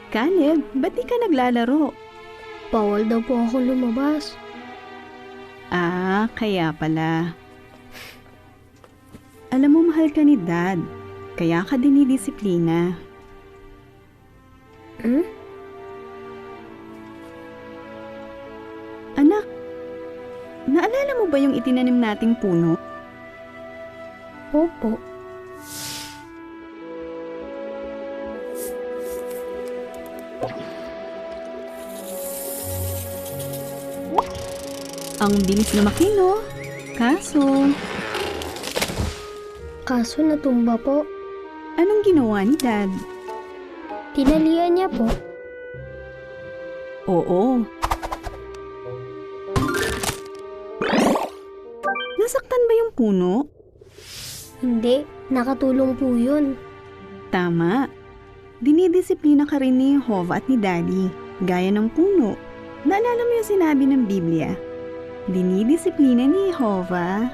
Caleb, ba't di ka naglalaro? Bawal daw po ako lumabas. Ah, kaya pala. Alam mo, mahal ka ni Dad. Kaya ka dinidisiplina. Hmm? Anak, naalala mo ba yung itinanim nating puno? Opo. Ang bilis lumaki, no? Kaso natumba po. Anong ginawa ni Dad? Tinalian niya po. Oo. Nasaktan ba yung puno? Hindi, nakatulong po yun. Tama. Dinidisiplina ka rin ni Jehovah at ni Daddy, gaya ng puno. Naalala mo yung sinabi ng Biblia? Dinidisiplina ni Jehovah.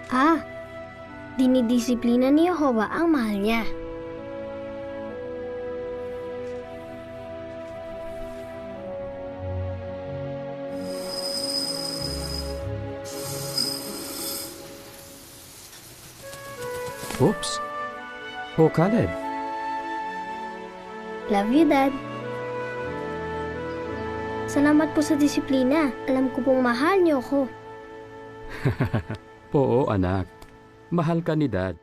Ah, dinidisiplina ni Jehovah ang mahal niya. Oops. Oh, Caleb. Love you, Dad. Salamat po sa disiplina. Alam ko pong mahal niyo ako. Oo, anak. Mahal ka ni Dad.